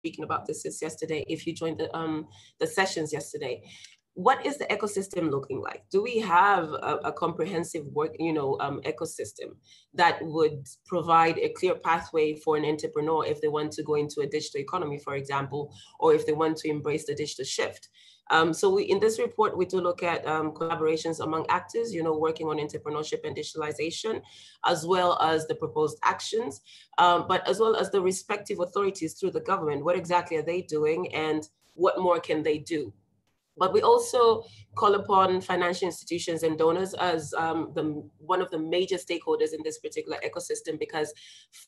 speaking about this since yesterday, if you joined the sessions yesterday. What is the ecosystem looking like? Do we have a comprehensive ecosystem that would provide a clear pathway for an entrepreneur if they want to go into a digital economy, for example, or if they want to embrace the digital shift? So in this report, we do look at collaborations among actors, working on entrepreneurship and digitalization, as well as the proposed actions, but as well as the respective authorities through the government. What exactly are they doing and what more can they do? But we also call upon financial institutions and donors as one of the major stakeholders in this particular ecosystem, because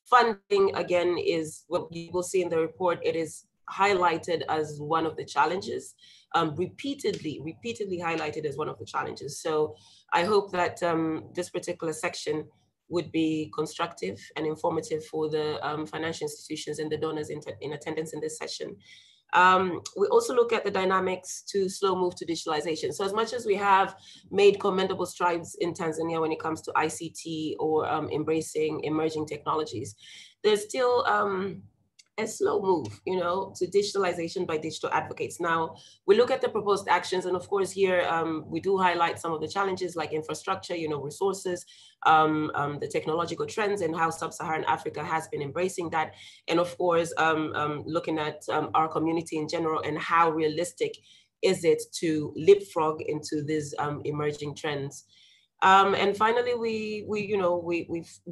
funding, again, is what you will see in the report. It is highlighted as one of the challenges, repeatedly highlighted as one of the challenges. So I hope that this particular section would be constructive and informative for the financial institutions and the donors in attendance in this session. We also look at the dynamics to slow move to digitalization. So as much as we have made commendable strides in Tanzania when it comes to ICT or embracing emerging technologies, there's still a slow move, to digitalization by digital advocates. Now, we look at the proposed actions, and of course here we do highlight some of the challenges like infrastructure, resources, the technological trends, and how sub-Saharan Africa has been embracing that. And of course, looking at our community in general and how realistic is it to leapfrog into these emerging trends. And finally, we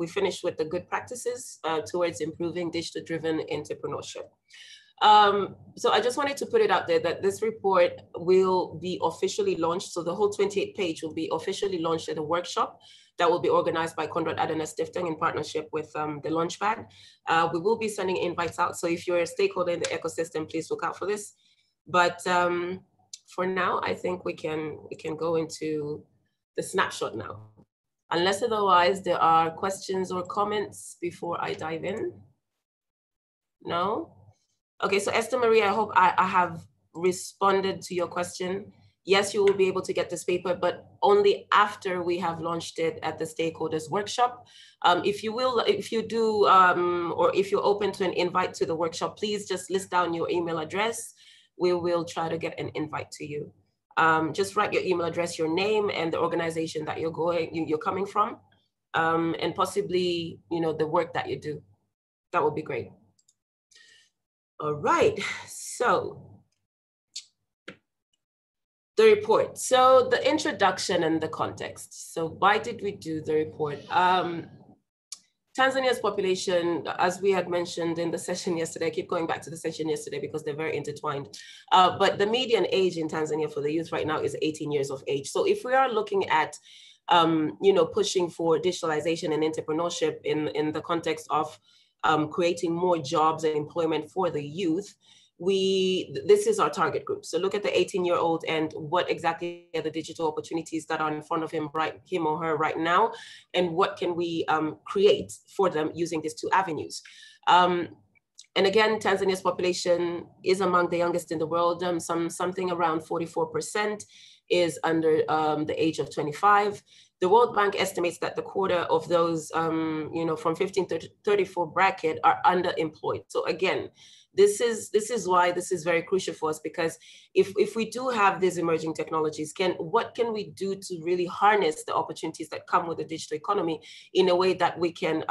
finished with the good practices towards improving digital-driven entrepreneurship. So I just wanted to put it out there that this report will be officially launched. So the whole 28-page will be officially launched at a workshop that will be organized by Konrad Adenauer Stiftung in partnership with the Launchpad. We will be sending invites out. So if you're a stakeholder in the ecosystem, please look out for this. But for now, I think we can go into the snapshot now. Unless otherwise there are questions or comments before I dive in. No? Okay, so Esther Marie, I hope I have responded to your question. Yes, you will be able to get this paper, but only after we have launched it at the stakeholders workshop. If you do, or if you're open to an invite to the workshop, please just list down your email address. We will try to get an invite to you. Just write your email address, your name, and the organization that you're coming from, and possibly, the work that you do. That would be great. All right, so the report. So the introduction and the context. So why did we do the report? Tanzania's population, as we had mentioned in the session yesterday, I keep going back to the session yesterday because they're very intertwined, but the median age in Tanzania for the youth right now is 18 years of age. So if we are looking at, pushing for digitalization and entrepreneurship in the context of creating more jobs and employment for the youth, this is our target group. So look at the 18-year-old and what exactly are the digital opportunities that are in front of him or her right now, and what can we create for them using these two avenues. And again, Tanzania's population is among the youngest in the world. Something around 44% is under the age of 25. The World Bank estimates that the quarter of those, from 15 to 34 bracket are underemployed. So again, this is why this is very crucial for us, because if we do have these emerging technologies, what can we do to really harness the opportunities that come with the digital economy in a way that we can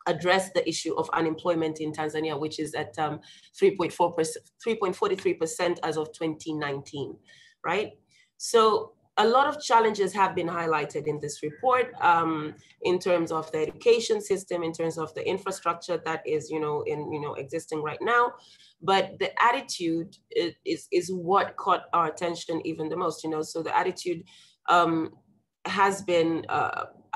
address the issue of unemployment in Tanzania, which is at 3.43% as of 2019, right? So a lot of challenges have been highlighted in this report in terms of the education system, in terms of the infrastructure that is, existing right now. But the attitude is what caught our attention even the most, So the attitude has been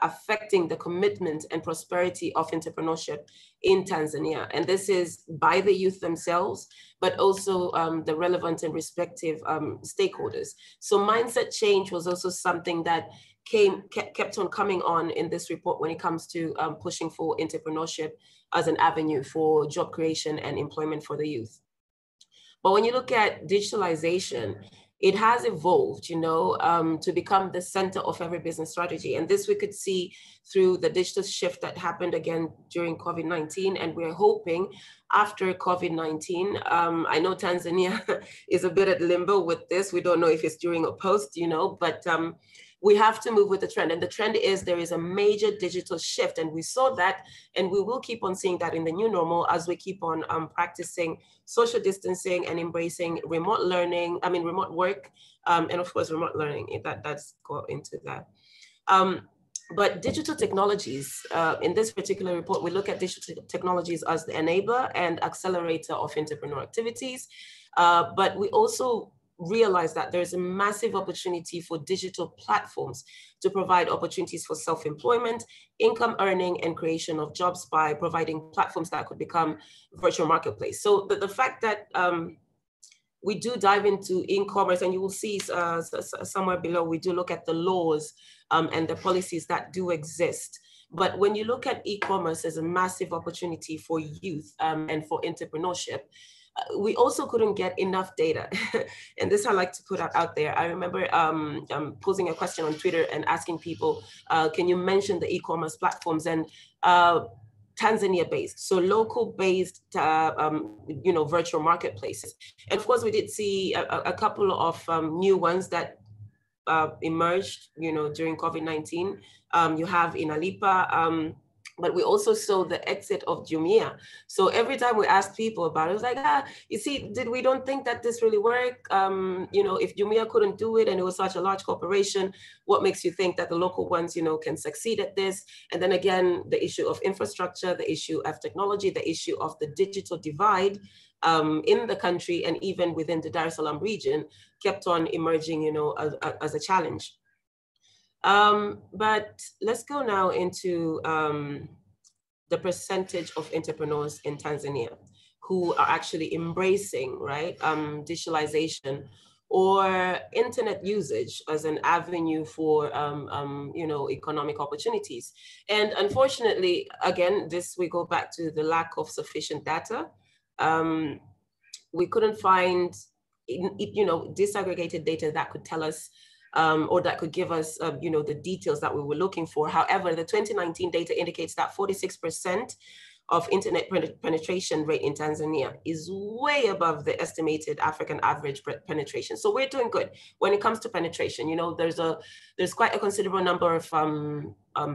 affecting the commitment and prosperity of entrepreneurship in Tanzania. And this is by the youth themselves, but also the relevant and respective stakeholders. So mindset change was also something that kept on coming on in this report when it comes to pushing for entrepreneurship as an avenue for job creation and employment for the youth. But when you look at digitalization, it has evolved, to become the center of every business strategy. And this we could see through the digital shift that happened again during COVID-19. And we're hoping after COVID-19, I know Tanzania is a bit at limbo with this. We don't know if it's during or post, but we have to move with the trend. And the trend is there is a major digital shift. And we saw that, and we will keep on seeing that in the new normal as we keep on practicing social distancing and embracing remote learning, remote work, and of course, remote learning, that's go into that. But digital technologies, in this particular report, we look at digital technologies as the enabler and accelerator of entrepreneurial activities. But we also realize that there's a massive opportunity for digital platforms to provide opportunities for self-employment, income earning, and creation of jobs by providing platforms that could become virtual marketplace. So the fact that we do dive into e-commerce, and you will see somewhere below, we do look at the laws and the policies that do exist. But when you look at e-commerce as a massive opportunity for youth and for entrepreneurship, we also couldn't get enough data. And this I like to put out there. I remember posing a question on Twitter and asking people, can you mention the e-commerce platforms? And Tanzania-based, so local-based, virtual marketplaces. And of course, we did see a couple of new ones that emerged, during COVID-19. You have Inalipa, but we also saw the exit of Jumia. So every time we asked people about it, it was like, you see, we don't think that this really worked. If Jumia couldn't do it and it was such a large corporation, what makes you think that the local ones, can succeed at this? And then again, the issue of infrastructure, the issue of technology, the issue of the digital divide in the country and even within the Dar es Salaam region kept on emerging, as a challenge. But let's go now into the percentage of entrepreneurs in Tanzania who are actually embracing, right, digitalization or internet usage as an avenue for, economic opportunities. And unfortunately, again, we go back to the lack of sufficient data. We couldn't find, disaggregated data that could tell us or that could give us, the details that we were looking for. However, the 2019 data indicates that 46% of internet penetration rate in Tanzania is way above the estimated African average penetration. So we're doing good when it comes to penetration. There's quite a considerable number of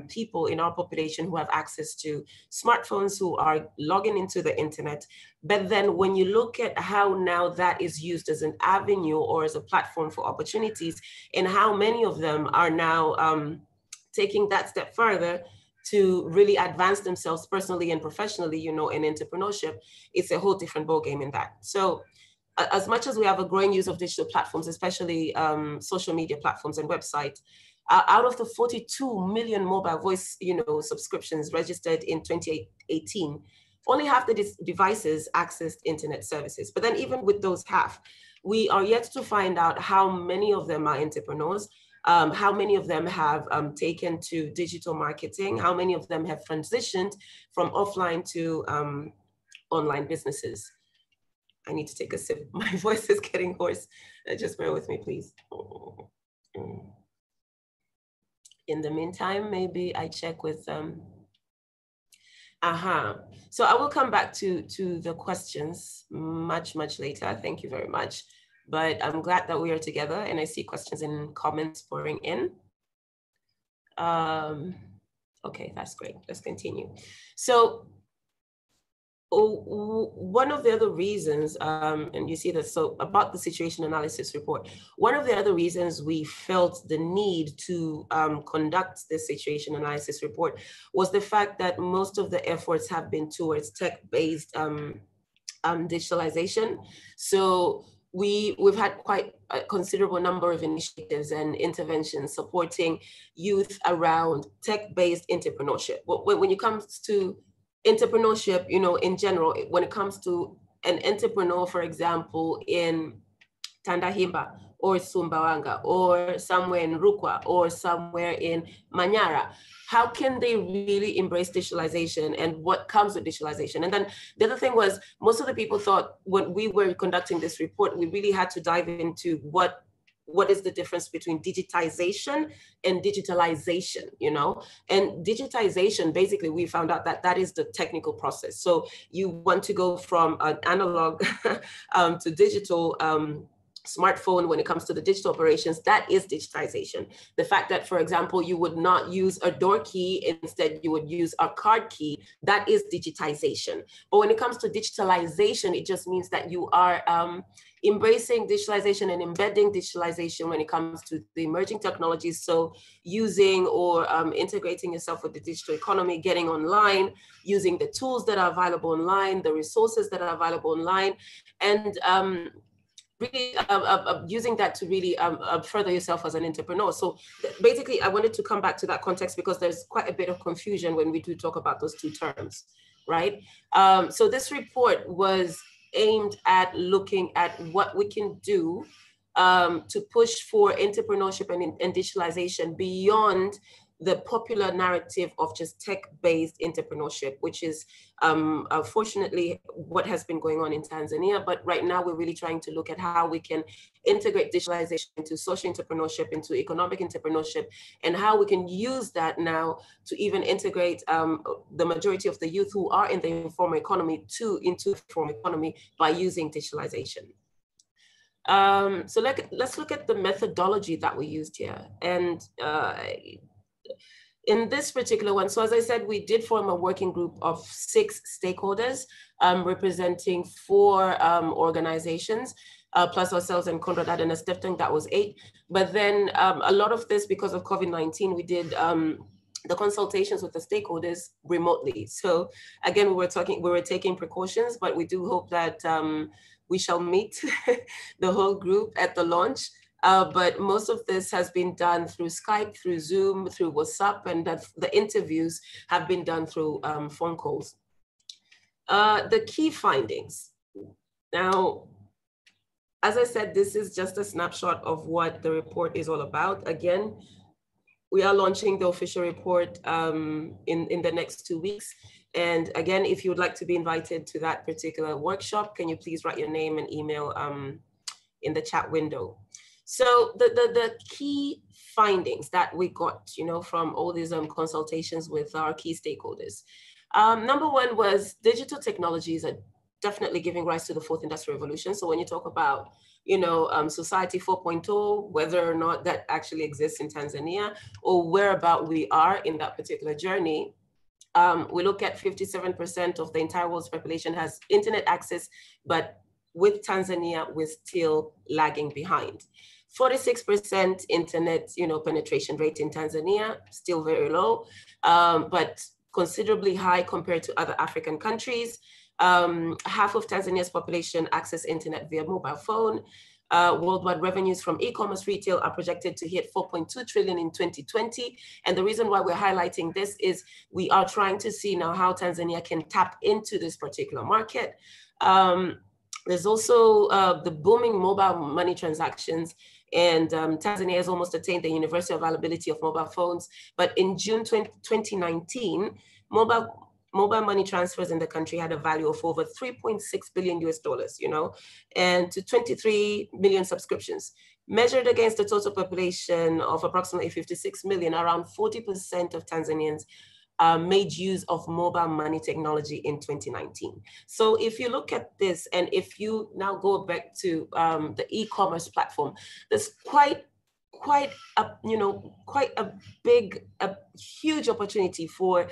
people in our population who have access to smartphones, who are logging into the internet. But then when you look at how now that is used as an avenue or as a platform for opportunities, and how many of them are now taking that step further to really advance themselves personally and professionally, in entrepreneurship, it's a whole different ballgame in that. So as much as we have a growing use of digital platforms, especially social media platforms and websites, out of the 42 million mobile voice, subscriptions registered in 2018, only half the devices accessed internet services. But then even with those half, we are yet to find out how many of them are entrepreneurs, how many of them have taken to digital marketing, how many of them have transitioned from offline to online businesses. I need to take a sip. My voice is getting hoarse. Just bear with me, please. In the meantime, maybe I check with So I will come back to the questions much later. Thank you very much. But I'm glad that we are together, and I see questions and comments pouring in. Okay, that's great. Let's continue. So one of the other reasons, and you see that, so about the situation analysis report, one of the other reasons we felt the need to conduct this situation analysis report was the fact that most of the efforts have been towards tech-based digitalization. So we've had quite a considerable number of initiatives and interventions supporting youth around tech-based entrepreneurship. When it comes to entrepreneurship, in general, when it comes to an entrepreneur, for example, in Tandahimba or Sumbawanga or somewhere in Rukwa or somewhere in Manyara, how can they really embrace digitalization and what comes with digitalization? And then the other thing was, most of the people thought when we were conducting this report, we really had to dive into what what is the difference between digitization and digitalization, you know? And digitization, basically, we found out that that is the technical process. So you want to go from an analog to digital smartphone. When it comes to the digital operations, that is digitization. The fact that, for example, you would not use a door key, instead you would use a card key, that is digitization. But when it comes to digitalization, it just means that you are embracing digitalization and embedding digitalization when it comes to the emerging technologies. So using or integrating yourself with the digital economy, getting online, using the tools that are available online, the resources that are available online, and really using that to really further yourself as an entrepreneur. So basically, I wanted to come back to that context because there's quite a bit of confusion when we do talk about those two terms, right? So this report was aimed at looking at what we can do to push for entrepreneurship and digitalization beyond the popular narrative of just tech-based entrepreneurship, which is unfortunately what has been going on in Tanzania. But right now we're really trying to look at how we can integrate digitalization into social entrepreneurship, into economic entrepreneurship, and how we can use that now to even integrate the majority of the youth who are in the informal economy into the formal economy by using digitalization. So let's look at the methodology that we used here. And in this particular one, so as I said, we did form a working group of 6 stakeholders representing 4 organizations, plus ourselves and Conrad Adenauer Stiftung, that was 8. But then a lot of this, because of COVID-19, we did the consultations with the stakeholders remotely. So again, we were taking precautions, but we do hope that we shall meet the whole group at the launch. But most of this has been done through Skype, through Zoom, through WhatsApp, and that the interviews have been done through phone calls. The key findings. Now, as I said, this is just a snapshot of what the report is all about. Again, we are launching the official report in the next 2 weeks. And again, if you would like to be invited to that particular workshop, can you please write your name and email in the chat window. So the key findings that we got, you know, from all these consultations with our key stakeholders. Number 1 was digital technologies are definitely giving rise to the 4th industrial revolution. So when you talk about, you know, society 4.0, whether or not that actually exists in Tanzania or whereabout we are in that particular journey, we look at 57% of the entire world's population has internet access, but with Tanzania, we're still lagging behind. 46% internet, you know, penetration rate in Tanzania, still very low, but considerably high compared to other African countries. Half of Tanzania's population access internet via mobile phone. Worldwide revenues from e-commerce retail are projected to hit 4.2 trillion in 2020. And the reason why we're highlighting this is we are trying to see now how Tanzania can tap into this particular market. There's also the booming mobile money transactions, and Tanzania has almost attained the universal availability of mobile phones. But in June 2019, mobile money transfers in the country had a value of over 3.6 billion US dollars, you know, and to 23 million subscriptions. Measured against the total population of approximately 56 million, around 40% of Tanzanians made use of mobile money technology in 2019. So if you look at this, and if you now go back to the e-commerce platform, there's quite a huge opportunity for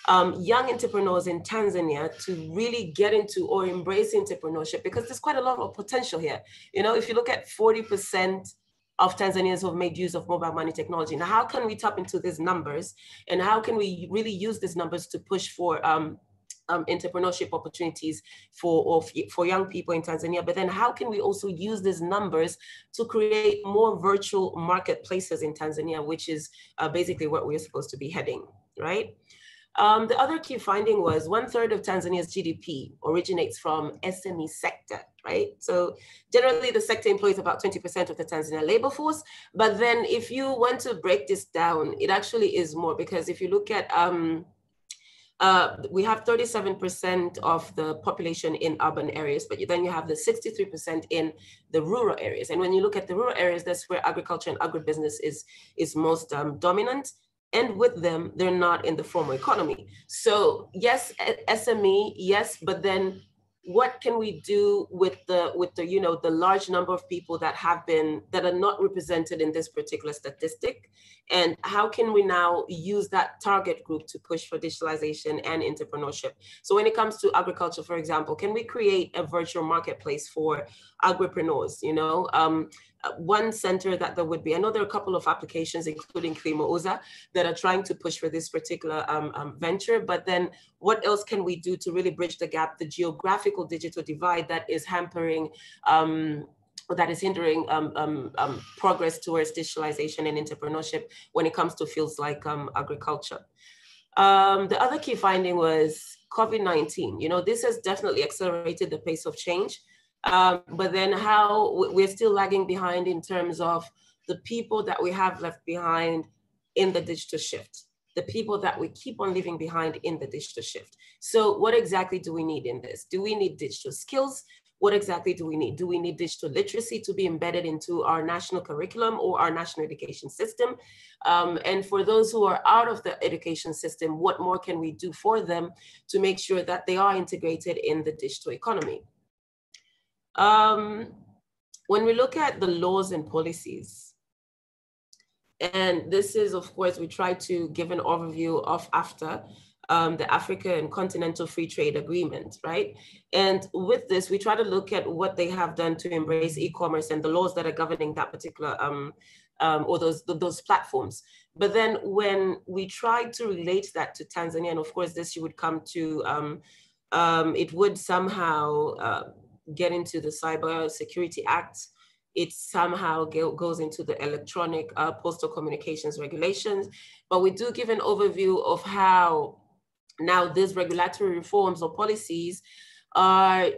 young entrepreneurs in Tanzania to really get into or embrace entrepreneurship, because there's quite a lot of potential here. You know, if you look at 40% of Tanzanians who have made use of mobile money technology. Now, how can we tap into these numbers, and how can we really use these numbers to push for entrepreneurship opportunities for young people in Tanzania? But then how can we also use these numbers to create more virtual marketplaces in Tanzania, which is basically what we're supposed to be heading, right? The other key finding was 1/3 of Tanzania's GDP originates from SME sector, right? So generally the sector employs about 20% of the Tanzania labor force, but then if you want to break this down, it actually is more, because if you look at we have 37% of the population in urban areas, but then you have the 63% in the rural areas. And when you look at the rural areas, that's where agriculture and agribusiness is most dominant. And with them, they're not in the formal economy. So yes, SME, yes, but then what can we do with the the large number of people that are not represented in this particular statistic, and how can we now use that target group to push for digitalization and entrepreneurship? So when it comes to agriculture, for example, can we create a virtual marketplace for agripreneurs? One center that there would be, I know there are a couple of applications, including Klimouza, that are trying to push for this particular venture, but then what else can we do to really bridge the gap, the geographical digital divide that is hampering, that is hindering progress towards digitalization and entrepreneurship when it comes to fields like agriculture. The other key finding was COVID-19. This has definitely accelerated the pace of change. But then how we're still lagging behind in terms of the people that we have left behind in the digital shift, the people that we keep on leaving behind in the digital shift. So what exactly do we need in this? Do we need digital skills? What exactly do we need? Do we need digital literacy to be embedded into our national curriculum or our national education system? And for those who are out of the education system, what more can we do for them to make sure that they are integrated in the digital economy? When we look at the laws and policies, and this is, of course, we try to give an overview of AFTA, the Africa and Continental Free Trade Agreement, right? And with this, we try to look at what they have done to embrace e-commerce and the laws that are governing that particular, or those platforms. But then when we try to relate that to Tanzania, and of course, this you would come to, it would somehow get into the Cyber Security Act. It somehow goes into the electronic postal communications regulations. But we do give an overview of how now these regulatory reforms or policies are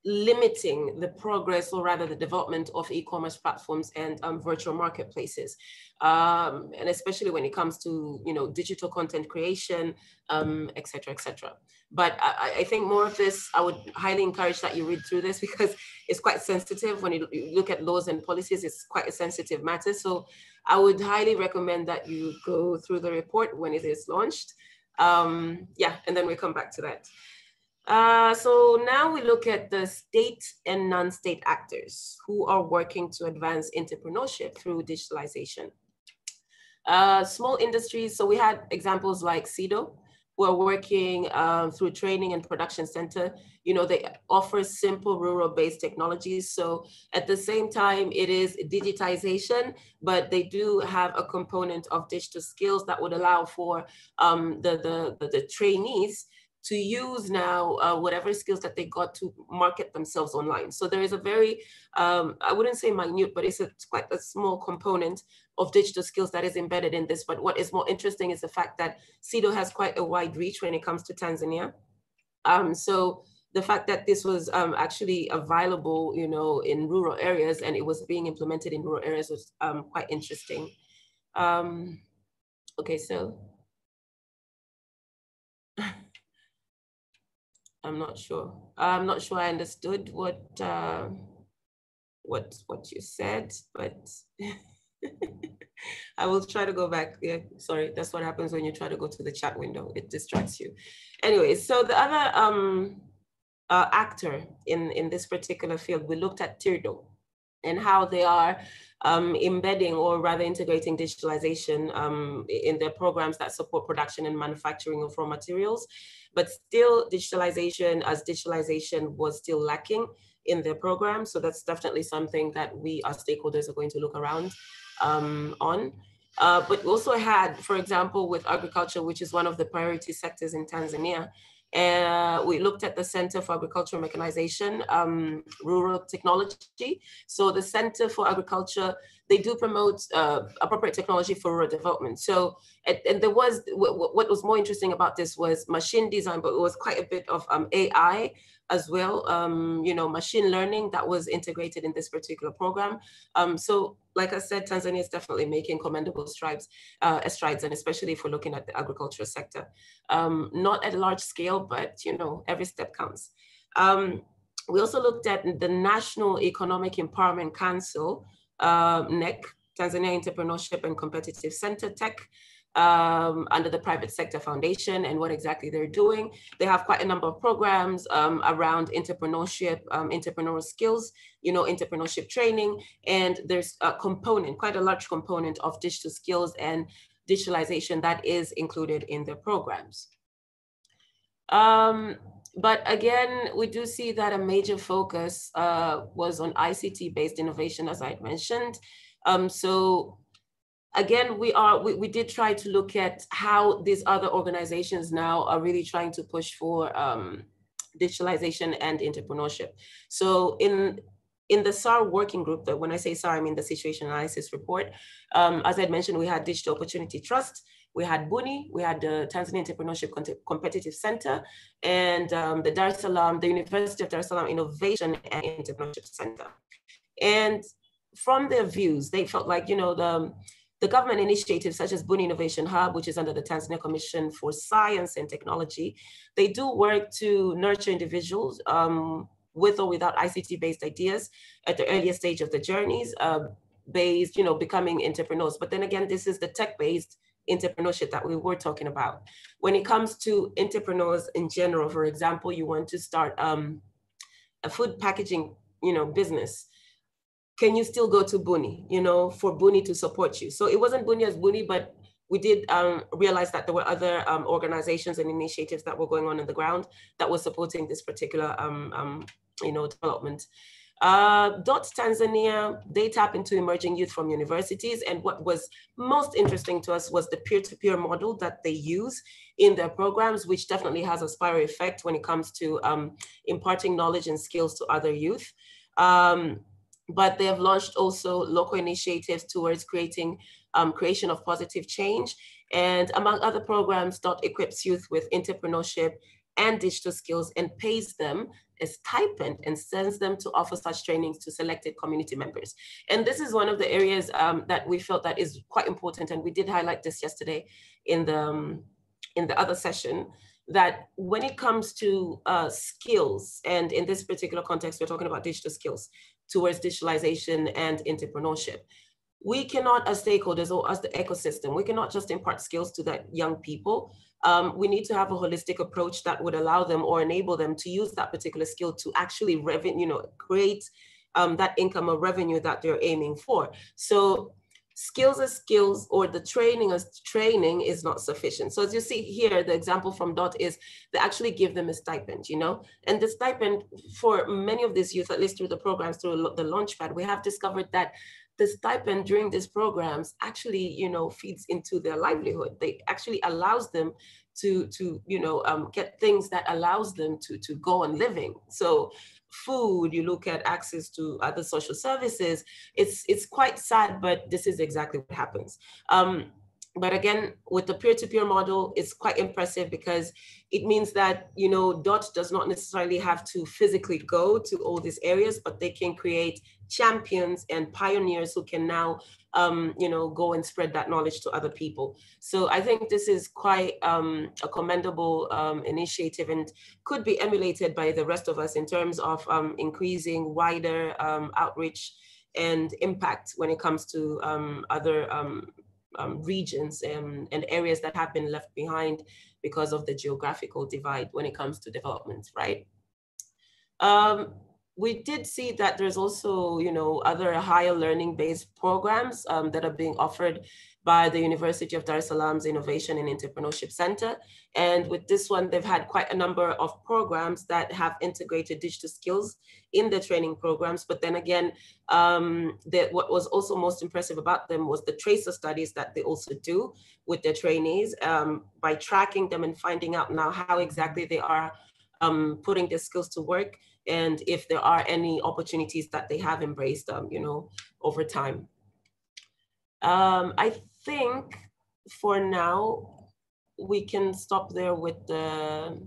limiting the progress, or rather the development of e-commerce platforms and virtual marketplaces. And especially when it comes to, digital content creation, et cetera, et cetera. But I think more of this, I would highly encourage that you read through this, because it's quite sensitive. When you look at laws and policies, it's quite a sensitive matter. So I would highly recommend that you go through the report when it is launched. Yeah, and then we come back to that. So now we look at the state and non-state actors who are working to advance entrepreneurship through digitalization. Small industries, so we had examples like CEDO, who are working through training and production center. They offer simple rural-based technologies. So at the same time, it is digitization, but they do have a component of digital skills that would allow for the trainees to use now whatever skills that they got to market themselves online. So there is a very, I wouldn't say minute, but it's quite a small component of digital skills that is embedded in this. But what is more interesting is the fact that CEDO has quite a wide reach when it comes to Tanzania. So the fact that this was actually available, in rural areas, and it was being implemented in rural areas was quite interesting. Okay, so. I'm not sure I understood what you said, but I will try to go back. Yeah, sorry, that's what happens when you try to go to the chat window. It distracts you. Anyway, so the other actor in this particular field, we looked at Tirdo and how they are embedding, or rather integrating, digitalization in their programs that support production and manufacturing of raw materials. But still, digitalization was still lacking in their program. So that's definitely something that we, as stakeholders, are going to look around on. But we also had, for example, with agriculture, which is one of the priority sectors in Tanzania, we looked at the Center for Agricultural Mechanization, Rural Technology. So the Center for Agriculture, they do promote appropriate technology for rural development. So, and there was, what was more interesting about this was machine design, but it was quite a bit of AI as well, machine learning that was integrated in this particular program. So like I said, Tanzania is definitely making commendable strides, and especially if we're looking at the agricultural sector. Not at a large scale, but every step counts. We also looked at the National Economic Empowerment Council, NEC, Tanzania Entrepreneurship and Competitive Center, TEC, under the Private Sector Foundation, and what exactly they're doing. They have quite a number of programs around entrepreneurship, entrepreneurial skills, entrepreneurship training, and there's a component, quite a large component of digital skills and digitalization that is included in their programs. But again, we do see that a major focus was on ICT-based innovation, as I mentioned. So again, we did try to look at how these other organizations now are really trying to push for digitalization and entrepreneurship. So in the SAR working group, that when I say SAR, I mean the Situation Analysis Report, as I mentioned, we had Digital Opportunity Trust, we had BUNI, we had the Tanzania Entrepreneurship Competitive Center, and the University of Dar es Salaam Innovation and Entrepreneurship Center. And from their views, they felt like, the government initiatives such as BUNI Innovation Hub, which is under the Tanzania Commission for Science and Technology, they do work to nurture individuals with or without ICT-based ideas at the earliest stage of the journeys, becoming entrepreneurs. But then again, this is the tech-based entrepreneurship that we were talking about. When it comes to entrepreneurs in general, for example, you want to start a food packaging, business. Can you still go to BUNI, for BUNI to support you? So it wasn't BUNI as BUNI, but we did realize that there were other organizations and initiatives that were going on the ground that were supporting this particular, development. DOT Tanzania, they tap into emerging youth from universities. And what was most interesting to us was the peer-to-peer model that they use in their programs, which definitely has a spiral effect when it comes to imparting knowledge and skills to other youth. But they have launched also local initiatives towards creation of positive change. And among other programs, DOT equips youth with entrepreneurship and digital skills and pays them a stipend and sends them to offer such trainings to selected community members. And this is one of the areas that we felt that is quite important. And we did highlight this yesterday in the other session, that when it comes to skills, and in this particular context, we're talking about digital skills towards digitalization and entrepreneurship, we cannot, as stakeholders or as the ecosystem, we cannot just impart skills to that young people. We need to have a holistic approach that would allow them or enable them to use that particular skill to actually create that income or revenue that they're aiming for. So skills as skills, or the training as training, is not sufficient. So as you see here, the example from DOT is they actually give them a stipend, and the stipend for many of these youth, at least through the programs, through the Launchpad, we have discovered that the stipend during these programs actually, feeds into their livelihood. They actually allows them to get things that allows them to go on living. So food, you look at access to other social services, it's quite sad, but this is exactly what happens. But again, with the peer-to-peer model, it's quite impressive because it means that, DOT does not necessarily have to physically go to all these areas, but they can create champions and pioneers who can now, go and spread that knowledge to other people. So I think this is quite a commendable initiative and could be emulated by the rest of us in terms of increasing wider outreach and impact when it comes to other regions and areas that have been left behind because of the geographical divide when it comes to development, right? We did see that there's also, other higher learning-based programs that are being offered by the University of Dar es Salaam's Innovation and Entrepreneurship Center. And with this one, they've had quite a number of programs that have integrated digital skills in the training programs. But then again, what was also most impressive about them was the tracer studies that they also do with their trainees by tracking them and finding out now how exactly they are putting their skills to work, and if there are any opportunities that they have embraced, over time. I think for now, we can stop there with the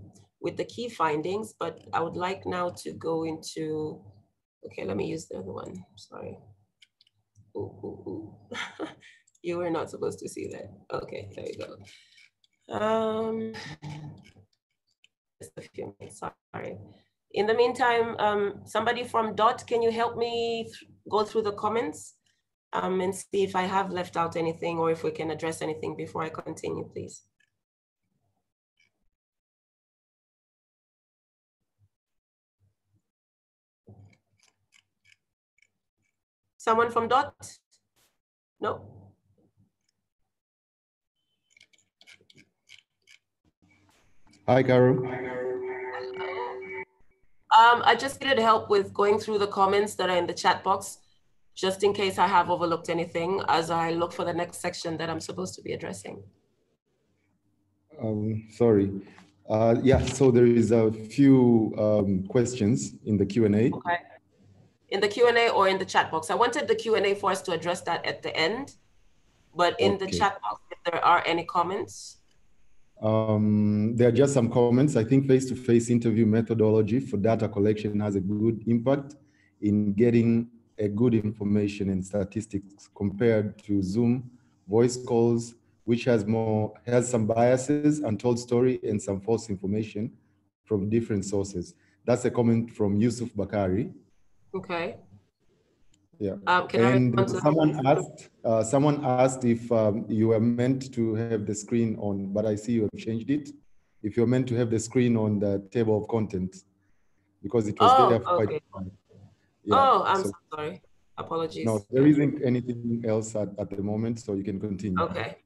with the key findings, but I would like now to go into, okay, let me use the other one, sorry. Ooh, ooh, ooh. You were not supposed to see that. Okay, there you go. Just a few minutes, sorry. In the meantime, somebody from DOT, can you help me go through the comments and see if I have left out anything or if we can address anything before I continue, please? Someone from DOT? No? Hi, Carol. I just needed help with going through the comments that are in the chat box, just in case I have overlooked anything as I look for the next section that I'm supposed to be addressing. Sorry. Yeah, so there is a few questions in the Q&A. Okay. In the Q&A or in the chat box? I wanted the Q&A for us to address that at the end, but in the chat box, if there are any comments. There are just some comments. I think face-to-face interview methodology for data collection has a good impact in getting a good information and statistics compared to Zoom voice calls, which has some biases, untold story, and some false information from different sources. That's a comment from Yusuf Bakari. Okay. Yeah. And someone asked if you were meant to have the screen on, but I see you have changed it. If you're meant to have the screen on the table of contents, because it was there for quite a time. Yeah, I'm so sorry. Apologies. No, there isn't anything else at the moment, so you can continue. Okay.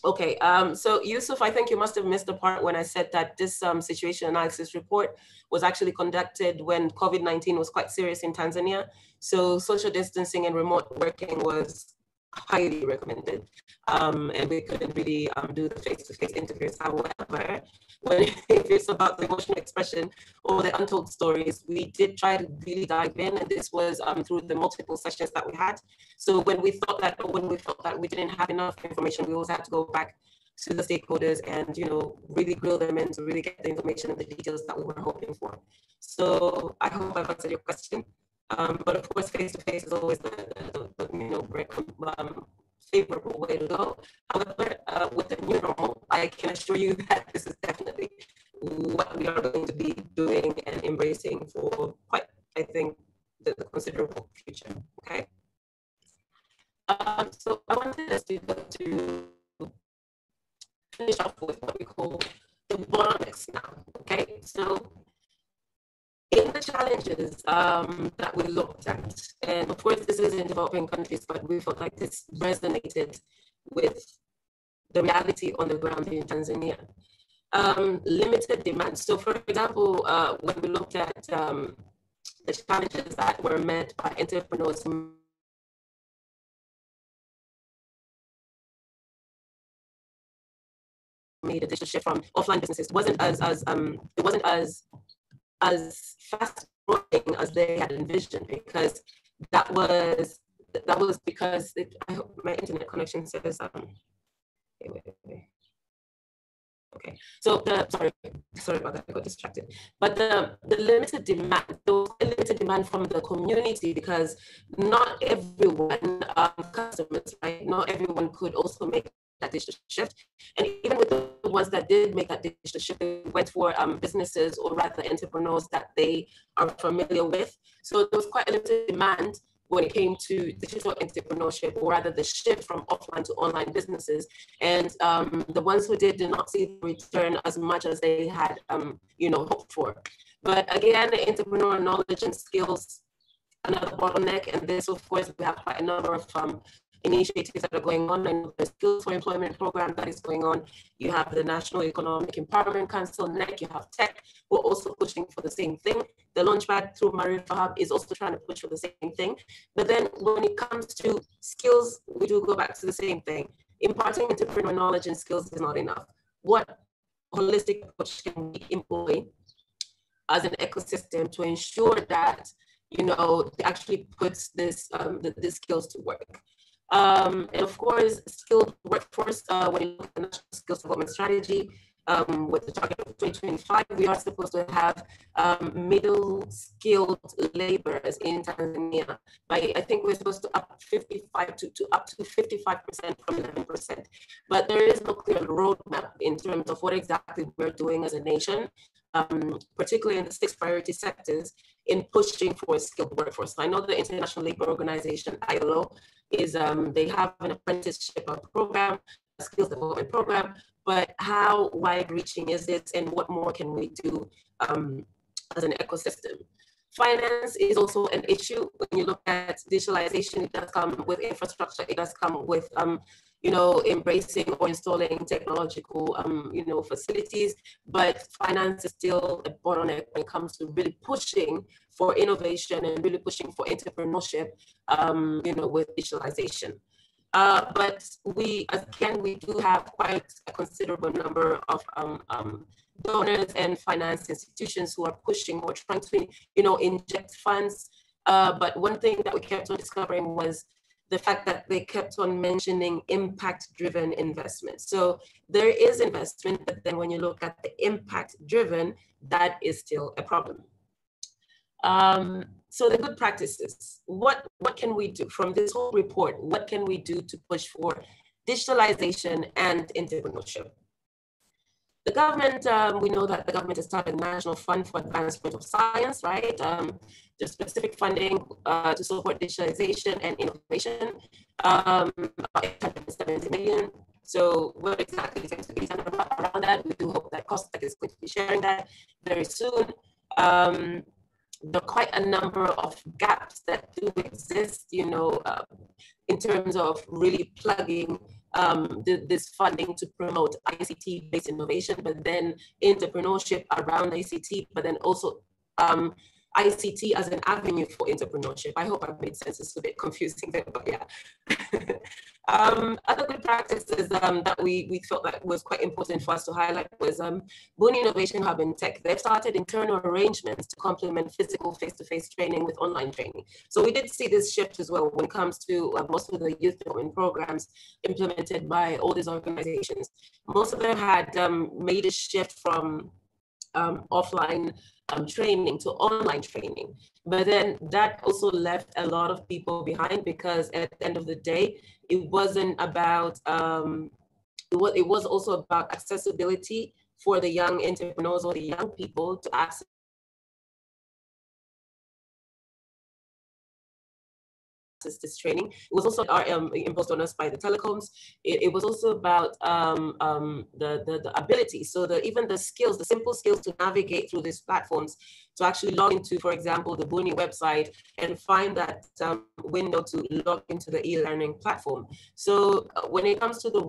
Okay, so Yusuf, I think you must have missed the part when I said that this situation analysis report was actually conducted when COVID-19 was quite serious in Tanzania. So social distancing and remote working was highly recommended. And we couldn't really do the face-to-face interviews. However, if it's about the emotional expression or the untold stories, we did try to really dive in, and this was through the multiple sessions that we had. So when we felt that we didn't have enough information, we always had to go back to the stakeholders and really grill them and to really get the information and the details that we were hoping for. So I hope I've answered your question. But of course, face-to-face is always the favorable way to go. However, with the new normal, I can assure you that this is definitely what we are going to be doing and embracing for quite, I think, the considerable future. Okay. So I wanted us to go to finish off with what we call the bottlenecks now. Okay. So in the challenges that we looked at, and of course this is in developing countries, but we felt like this resonated with the reality on the ground in Tanzania. Limited demand. So for example, when we looked at the challenges that were met by entrepreneurs made a digital shift from offline businesses, it wasn't as fast growing as they had envisioned, because that was because I hope my internet connection says wait. Okay, so sorry about that, I got distracted. But the limited demand from the community, because not everyone, customers, right? Not everyone could also make that digital shift. And even with the ones that did make that digital shift, they went for businesses, or rather entrepreneurs that they are familiar with. So there was quite a limited demand when it came to digital entrepreneurship, or rather the shift from offline to online businesses. And the ones who did not see the return as much as they had hoped for. But again, entrepreneur knowledge and skills, another bottleneck. And this, of course, we have quite a number of initiatives that are going on, and the Skills for Employment program that is going on. You have the National Economic Empowerment Council, NEC, you have tech, who are also pushing for the same thing. The Launchpad through Marifa Hub is also trying to push for the same thing. But then when it comes to skills, we do go back to the same thing. Imparting entrepreneur knowledge and skills is not enough. What holistic approach can we employ as an ecosystem to ensure that it actually puts this the skills to work? And of course, skilled workforce, when you look at the National Skills Development Strategy, with the target of 2025, we are supposed to have middle skilled laborers in Tanzania. I think we're supposed to up 55 to up to 55% from 11%. But there is no clear roadmap in terms of what exactly we're doing as a nation, particularly in the 6 priority sectors, in pushing for a skilled workforce. I know the International Labor Organization, ILO, is they have an apprenticeship program, a skills development program, but how wide-reaching is it, and what more can we do as an ecosystem? Finance is also an issue. When you look at digitalization, it does come with infrastructure, it does come with embracing or installing technological facilities, but finance is still a bottleneck when it comes to really pushing for innovation and really pushing for entrepreneurship with digitalization. But we do have quite a considerable number of donors and finance institutions who are pushing or trying to, inject funds. But one thing that we kept on discovering was the fact that they kept on mentioning impact-driven investment. So there is investment, but then when you look at the impact-driven, that is still a problem. So the good practices, what can we do from this whole report? What can we do to push for digitalization and entrepreneurship? The government, we know that the government has started a National Fund for Advancement of Science, right? There's specific funding to support digitalization and innovation, about 870 million. So what exactly is going to be done around that? We do hope that COSTECH is going to be sharing that very soon. There are quite a number of gaps that do exist, in terms of really plugging this funding to promote ICT-based innovation, but then entrepreneurship around ICT, but then also ICT as an avenue for entrepreneurship. I hope I've made sense. It's a bit confusing there, but yeah. Other good practices that we felt that was quite important for us to highlight was Buni Innovation Hub in Tech. They've started internal arrangements to complement physical face-to-face training with online training. So we did see this shift as well when it comes to most of the youth development programs implemented by all these organizations. Most of them had made a shift from offline training to online training. But then that also left a lot of people behind, because at the end of the day, it wasn't about, it was also about accessibility for the young entrepreneurs or the young people to access this training. It was also imposed on us by the telecoms. It was also about the ability. So even the skills, the simple skills to navigate through these platforms, to actually log into, for example, the Buni website and find that window to log into the e-learning platform. So when it comes to the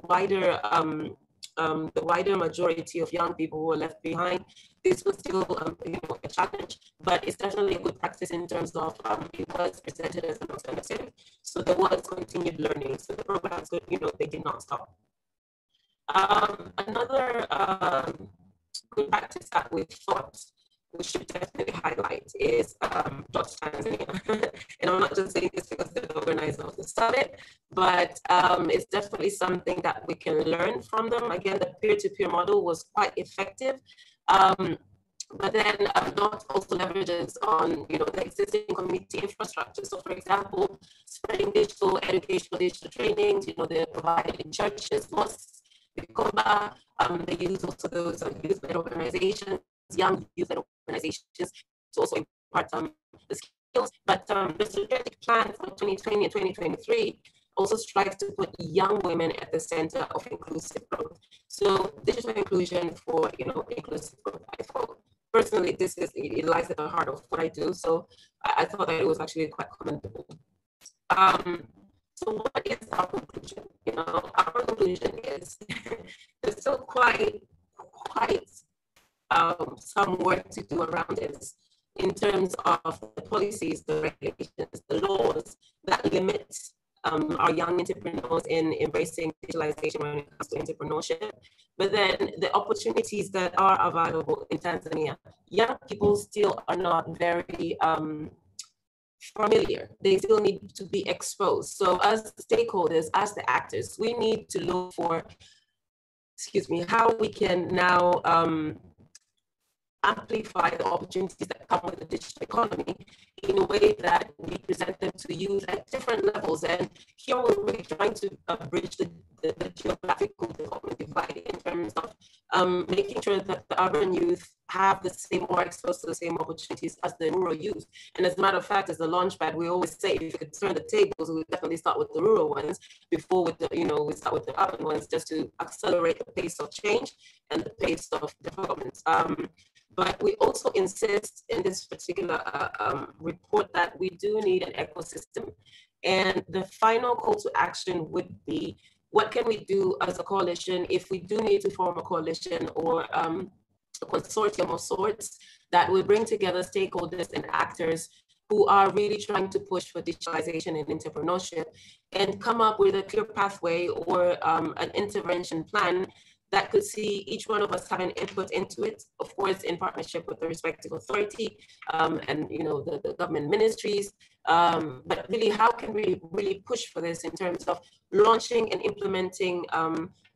wider majority of young people who were left behind, this was still a challenge, but it's definitely a good practice in terms of it was presented as an alternative. So there was continued learning. So the programs, they did not stop. Another good practice that we thought we should definitely highlight is Tanzania. And I'm not just saying this because they're the organizer of the summit, but it's definitely something that we can learn from them. Again, the peer-to-peer model was quite effective, but then not also leverages on the existing community infrastructure. So, for example, spreading digital trainings, they're provided in churches, mosques, they use also those youth-led organizations, young youth-led organizations to also impart the skills. But the strategic plan for 2020 and 2023 also strives to put young women at the center of inclusive growth. So digital inclusion for inclusive growth. I thought personally it lies at the heart of what I do. So I thought that it was actually quite commendable. So what is our conclusion? Our conclusion is there's still quite some work to do around this in terms of the policies, the regulations, the laws that limit our young entrepreneurs in embracing digitalization when it comes to entrepreneurship. But then the opportunities that are available in Tanzania, young people still are not very familiar. They still need to be exposed. So as stakeholders, as the actors, we need to look for excuse me, how we can now amplify the opportunities that come with the digital economy in a way that we present them to youth at different levels. And here we're really trying to bridge the geographical development divide in terms of making sure that the urban youth have the same or exposed to the same opportunities as the rural youth. And as a matter of fact, as the Launchpad, we always say, if you could turn the tables, we would definitely start with the rural ones before with the, we start with the urban ones, just to accelerate the pace of change and the pace of development. But we also insist in this particular report that we do need an ecosystem. And the final call to action would be, what can we do as a coalition if we do need to form a coalition or a consortium of sorts that will bring together stakeholders and actors who are really trying to push for digitalization and entrepreneurship, and come up with a clear pathway or an intervention plan that could see each one of us having input into it, of course, in partnership with the respective authority and the government ministries. But really, how can we really push for this in terms of launching and implementing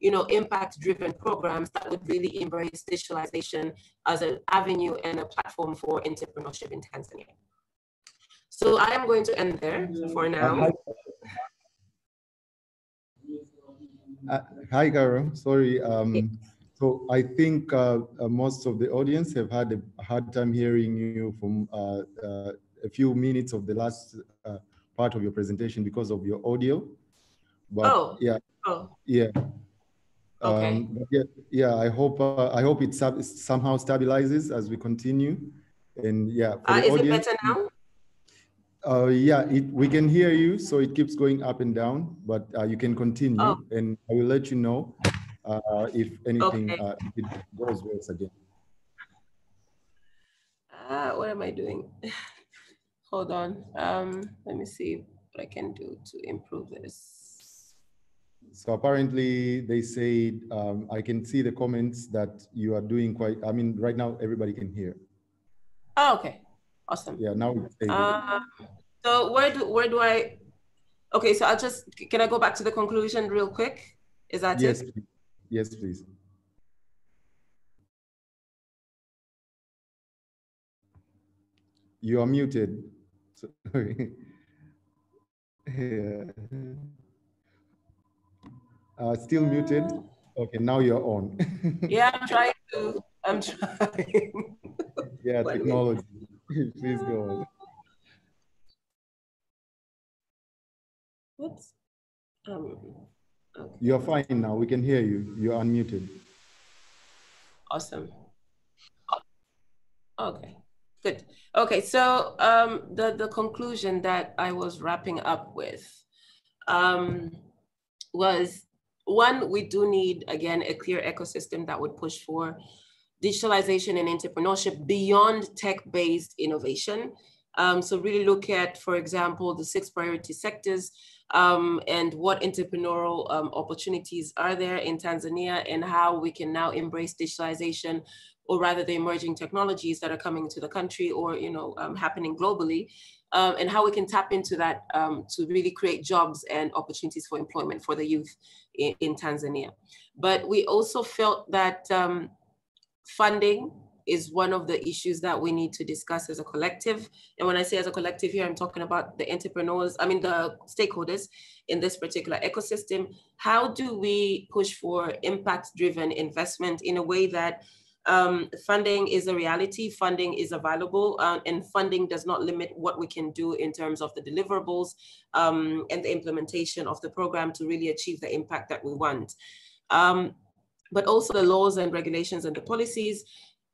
impact-driven programs that would really embrace digitalization as an avenue and a platform for entrepreneurship in Tanzania? So I am going to end there for now. Hi, Carol. Sorry. So I think most of the audience have had a hard time hearing you from a few minutes of the last part of your presentation because of your audio. But yeah. Okay. Yeah. I hope it somehow stabilizes as we continue. And yeah, for the audience. Is it better now? Yeah, we can hear you, so it keeps going up and down, but you can continue, and I will let you know if anything, if it goes worse again. What am I doing? Hold on. Let me see what I can do to improve this. So apparently they said, I can see the comments that you are doing quite, I mean, right now everybody can hear. Oh, okay. Awesome. Yeah, now it's stable. So where do I, okay, so can I go back to the conclusion real quick? Is that yes, it? please. Yes, please. You are muted. Sorry. Yeah. Still muted. Okay, now you're on. Yeah, I'm trying. Yeah, technology. Please go on. Whoops. Okay. You're fine now. We can hear you. You're unmuted. Awesome. Okay, good. Okay, so the conclusion that I was wrapping up with was, one, we do need, again, a clear ecosystem that would push for digitalization and entrepreneurship beyond tech-based innovation. So really look at, for example, the 6 priority sectors and what entrepreneurial opportunities are there in Tanzania, and how we can now embrace digitalization, or rather the emerging technologies that are coming to the country or happening globally, and how we can tap into that to really create jobs and opportunities for employment for the youth in Tanzania. But we also felt that funding is one of the issues that we need to discuss as a collective. And when I say as a collective here, I'm talking about the entrepreneurs, the stakeholders in this particular ecosystem. How do we push for impact-driven investment in a way that funding is a reality, funding is available, and funding does not limit what we can do in terms of the deliverables and the implementation of the program to really achieve the impact that we want. But also the laws and regulations and the policies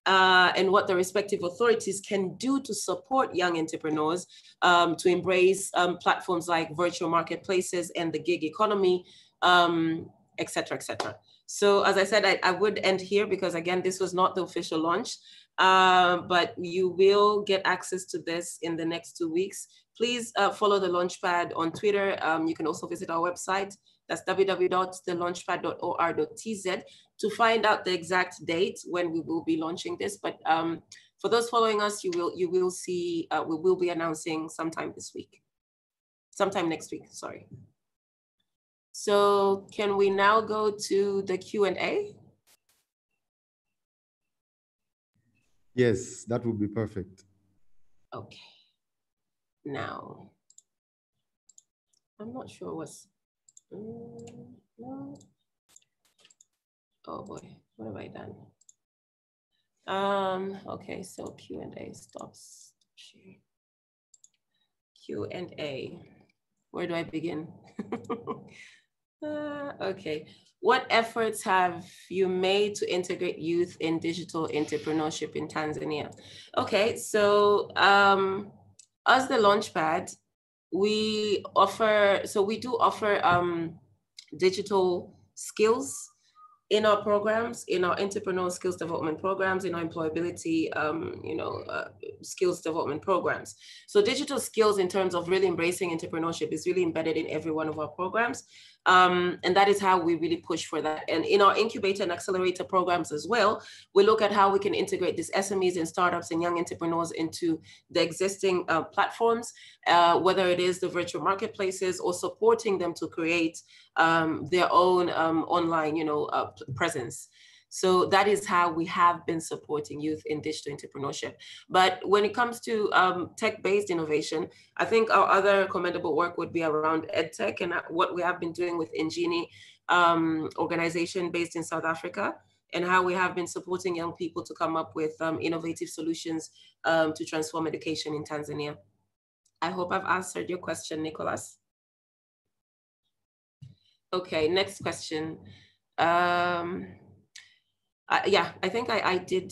and what the respective authorities can do to support young entrepreneurs to embrace platforms like virtual marketplaces and the gig economy, et cetera, et cetera. So as I said, I would end here because, again, this was not the official launch, but you will get access to this in the next 2 weeks. Please follow the Launchpad on Twitter. You can also visit our website. That's www.thelaunchpad.or.tz to find out the exact date when we will be launching this. But for those following us, you will see, we will be announcing sometime next week, sorry. So can we now go to the Q&A? Yes, that would be perfect. Okay. Now, I'm not sure what's, no. Oh boy, what have I done? Okay, so Q&A stops. Q&A. Where do I begin? Okay. What efforts have you made to integrate youth in digital entrepreneurship in Tanzania? Okay, so as the Launchpad, we do offer digital skills in our programs, in our entrepreneurial skills development programs, in our employability, skills development programs. So digital skills in terms of really embracing entrepreneurship is really embedded in every one of our programs. And that is how we really push for that. And in our incubator and accelerator programs as well, we look at how we can integrate these SMEs and startups and young entrepreneurs into the existing platforms, whether it is the virtual marketplaces or supporting them to create their own online, presence. So that is how we have been supporting youth in digital entrepreneurship. But when it comes to tech-based innovation, I think our other commendable work would be around EdTech and what we have been doing with Ingenie organization based in South Africa, and how we have been supporting young people to come up with innovative solutions to transform education in Tanzania. I hope I've answered your question, Nicholas. Okay, next question. Yeah, I think I did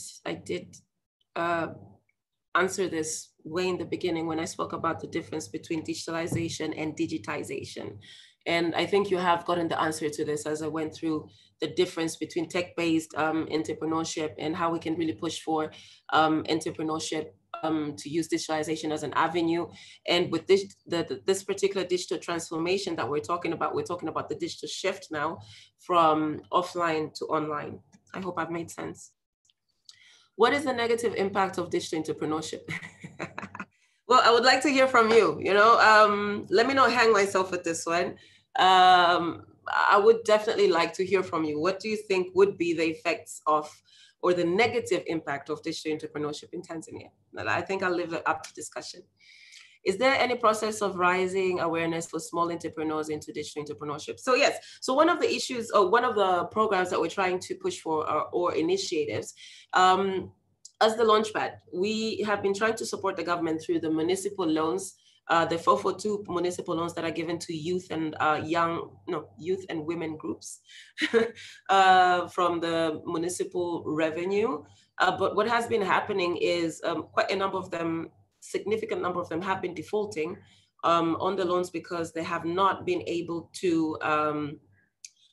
answer this way in the beginning when I spoke about the difference between digitalization and digitization. And I think you have gotten the answer to this as I went through the difference between tech-based entrepreneurship and how we can really push for entrepreneurship to use digitalization as an avenue. And with this particular digital transformation that we're talking about the digital shift now from offline to online. I hope I've made sense. What is the negative impact of digital entrepreneurship? Well, I would like to hear from you, let me not hang myself with this one. I would definitely like to hear from you. What do you think would be the effects of, or the negative impact of digital entrepreneurship in Tanzania? I think I'll leave it up to discussion. Is there any process of raising awareness for small entrepreneurs into digital entrepreneurship? So yes, so one of the issues, or one of the programs that we're trying to push for or initiatives, as the Launchpad, we have been trying to support the government through the municipal loans, the 442 municipal loans that are given to youth and youth and women groups from the municipal revenue. But what has been happening is quite a number of them, significant number of them have been defaulting on the loans because they have not been able to,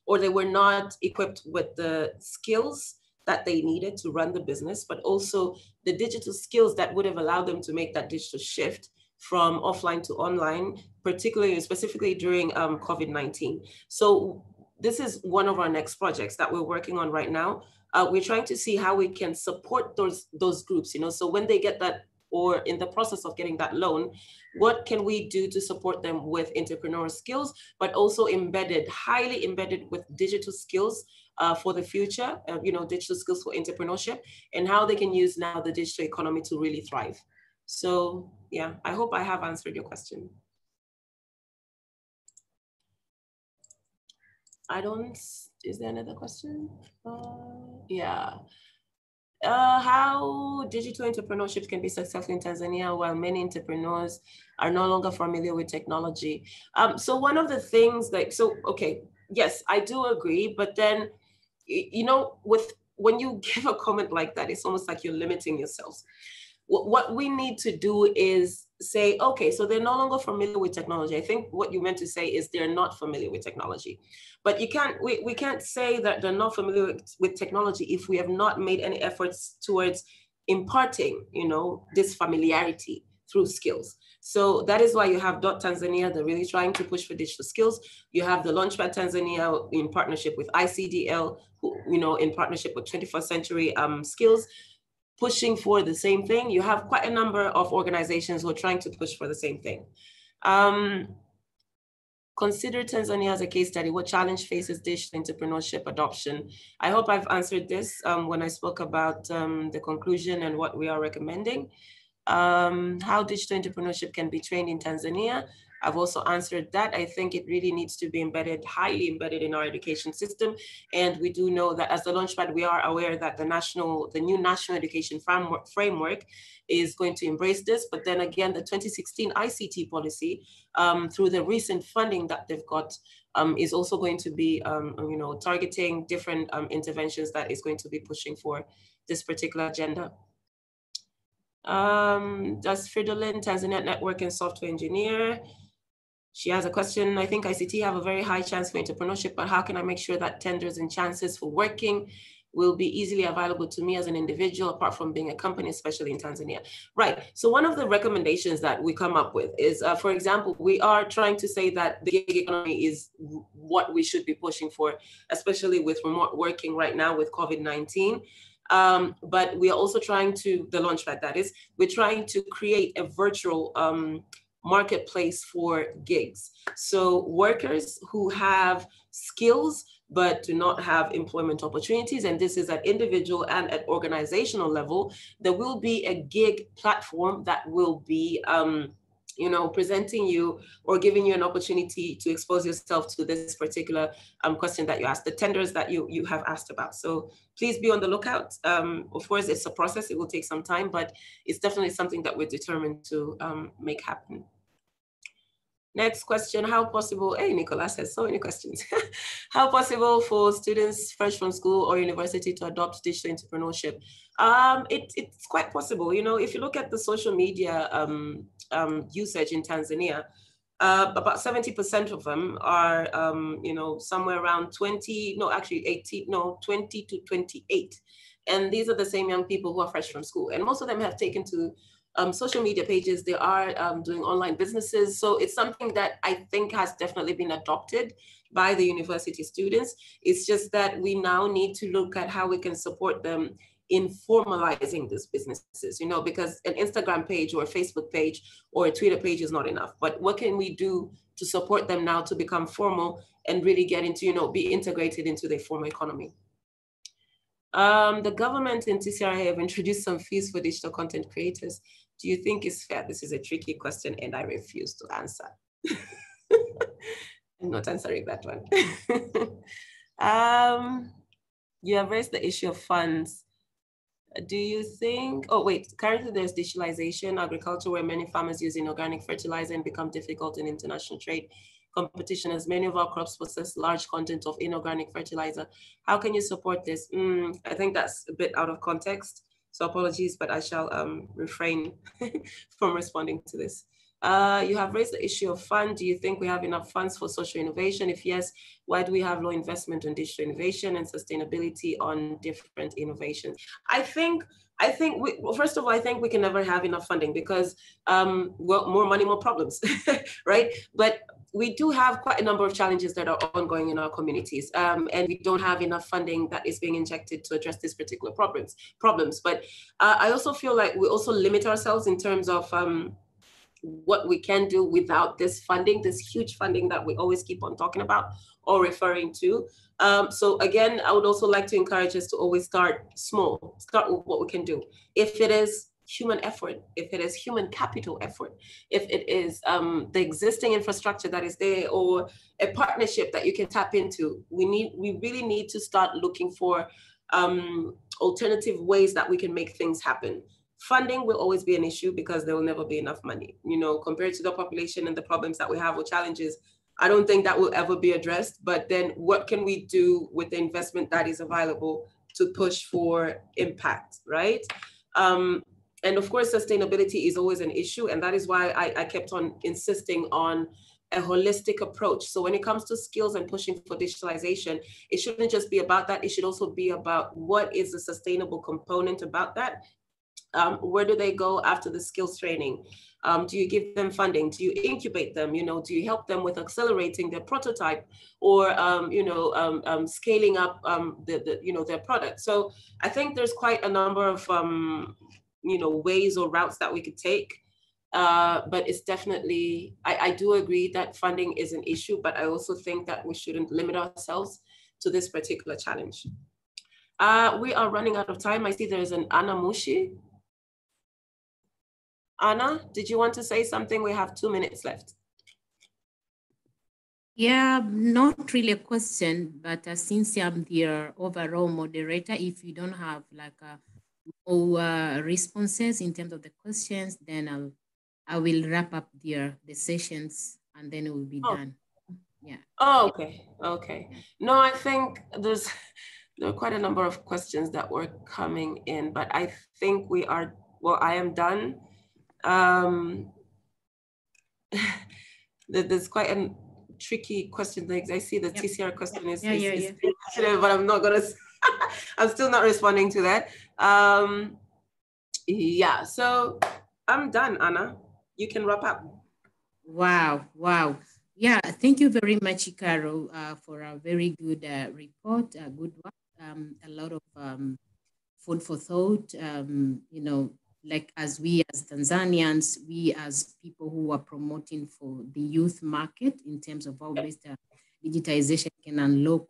or they were not equipped with the skills that they needed to run the business, but also the digital skills that would have allowed them to make that digital shift from offline to online, particularly, specifically during COVID-19. So this is one of our next projects that we're working on right now. We're trying to see how we can support those groups, so when they get that, or in the process of getting that loan, what can we do to support them with entrepreneurial skills, but also highly embedded with digital skills for the future, digital skills for entrepreneurship, and how they can use now the digital economy to really thrive. So yeah, I hope I have answered your question. Is there another question? Yeah. How digital entrepreneurship can be successful in Tanzania while many entrepreneurs are no longer familiar with technology. So one of the things okay, yes, I do agree, but then, when you give a comment like that, it's almost like you're limiting yourselves. What we need to do is say, okay, so they're no longer familiar with technology. I think what you meant to say is they're not familiar with technology. But we can't say that they're not familiar with technology if we have not made any efforts towards imparting, this familiarity through skills. So that is why you have Tanzania, they're really trying to push for digital skills. You have the Launchpad Tanzania in partnership with ICDL, in partnership with 21st Century Skills, pushing for the same thing. You have quite a number of organizations who are trying to push for the same thing. Consider Tanzania as a case study. What challenge faces digital entrepreneurship adoption? I hope I've answered this when I spoke about the conclusion and what we are recommending. How digital entrepreneurship can be trained in Tanzania. I've also answered that. I think it really needs to be embedded, highly embedded in our education system. And we do know that as the Launchpad, we are aware that the new national education framework is going to embrace this. But then again, the 2016 ICT policy, through the recent funding that they've got, is also going to be, targeting different interventions that is going to be pushing for this particular agenda. Does Fridolin, Tanzania network and software engineer? She has a question. I think ICT have a very high chance for entrepreneurship, but how can I make sure that tenders and chances for working will be easily available to me as an individual, apart from being a company, especially in Tanzania? Right. So one of the recommendations that we come up with is, for example, we are trying to say that the gig economy is what we should be pushing for, especially with remote working right now with COVID-19. But we are also trying to, the Launchpad that is, we're trying to create a virtual marketplace for gigs. So workers who have skills but do not have employment opportunities, and this is at individual and at organizational level, there will be a gig platform that will be presenting you or giving you an opportunity to expose yourself to this particular question that you asked, the tenders that you have asked about. So please be on the lookout. Of course, it's a process, it will take some time, but it's definitely something that we're determined to make happen. Next question, how possible, hey, Nicolas has so many questions. How possible for students fresh from school or university to adopt digital entrepreneurship? It's quite possible. If you look at the social media usage in Tanzania, about 70% of them are, somewhere around 20 to 28. And these are the same young people who are fresh from school. And most of them have taken to social media pages. They are doing online businesses. So it's something that I think has definitely been adopted by the university students. It's just that we now need to look at how we can support them in formalizing these businesses, because an Instagram page or a Facebook page or a Twitter page is not enough. But what can we do to support them now to become formal and really get into, be integrated into the formal economy? The government and TCRA have introduced some fees for digital content creators. Do you think it's fair? This is a tricky question and I refuse to answer. I'm not answering that one. You have raised the issue of funds. Do you think, currently there's digitalization, agriculture, where many farmers use inorganic fertilizer and become difficult in international trade competition, as many of our crops possess large content of inorganic fertilizer. How can you support this? I think that's a bit out of context, so apologies, but I shall refrain from responding to this. You have raised the issue of fund. Do you think we have enough funds for social innovation? If yes, why do we have low investment on digital innovation and sustainability on different innovations? I think first of all, I think we can never have enough funding because, more money, more problems, right? But we do have quite a number of challenges that are ongoing in our communities, and we don't have enough funding that is being injected to address these particular problems. But I also feel like we also limit ourselves in terms of what we can do without this funding, this huge funding that we always keep on talking about or referring to. So again, I would also like to encourage us to always start small, start with what we can do. If it is human effort, if it is human capital effort, if it is the existing infrastructure that is there or a partnership that you can tap into, we really need to start looking for alternative ways that we can make things happen. Funding will always be an issue because there will never be enough money, compared to the population and the problems that we have or challenges. I don't think that will ever be addressed, but then what can we do with the investment that is available to push for impact, right? And of course, sustainability is always an issue. And that is why I kept on insisting on a holistic approach. So when it comes to skills and pushing for digitalization, it shouldn't just be about that. It should also be about what is the sustainable component about that. Where do they go after the skills training? Do you give them funding? Do you incubate them? Do you help them with accelerating their prototype or, scaling up their product? So I think there's quite a number of, ways or routes that we could take. But it's definitely, I do agree that funding is an issue, but I also think that we shouldn't limit ourselves to this particular challenge. We are running out of time. I see there's an Anna Mushi. Anna, did you want to say something? We have 2 minutes left. Yeah, not really a question, but since I'm the overall moderator, if you don't have like more responses in terms of the questions, then I will wrap up the sessions and then it will be done. Yeah. Oh, okay. Okay. No, I think there are quite a number of questions that were coming in, but I think we are, well, I am done. There's quite a tricky question. Like I see the TCR question is but I'm not gonna, I'm still not responding to that. Yeah, so I'm done, Anna. You can wrap up. Wow, wow. Yeah, thank you very much, Icaro, for a very good report, good work. A lot of food for thought, you know, like as we as Tanzanians, we as people who are promoting for the youth market in terms of how best digitization can unlock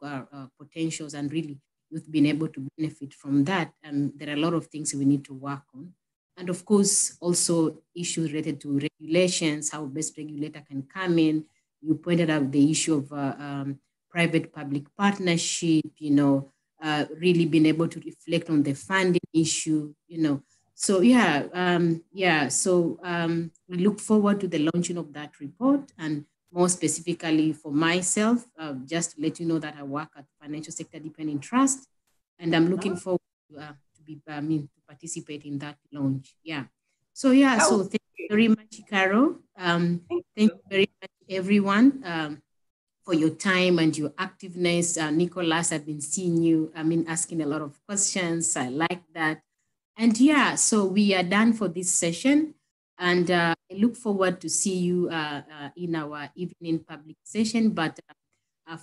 potentials and really youth being able to benefit from that. And there are a lot of things we need to work on. And of course, also issues related to regulations, how best regulator can come in. You pointed out the issue of private-public partnership, you know, really being able to reflect on the funding issue, you know. So we look forward to the launching of that report, and more specifically for myself, just to let you know that I work at Financial Sector Dependent Trust, and I'm looking forward to participate in that launch. Yeah. So so thank you very much, Caro. Thank you very much, everyone. For your time and your activeness. Nicholas, I've been seeing you, asking a lot of questions. I like that. And yeah, so we are done for this session. And I look forward to see you in our evening public session. But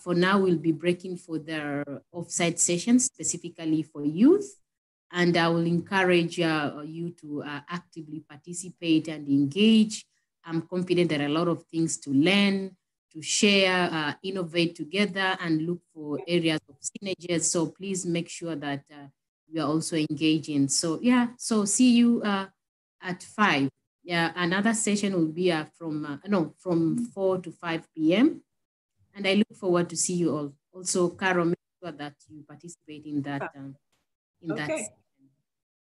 for now, we'll be breaking for the offsite session, specifically for youth. And I will encourage you to actively participate and engage. I'm confident there are a lot of things to learn, to share, innovate together, and look for areas of synergies. So please make sure that we are also engaging. So so see you at 5. Yeah, another session will be from 4 to 5 p.m. And I look forward to see you all. Also, Caro, make sure that you participate in that. That session.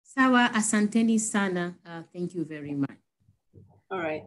Sawa, asanteni sana. Thank you very much. All right.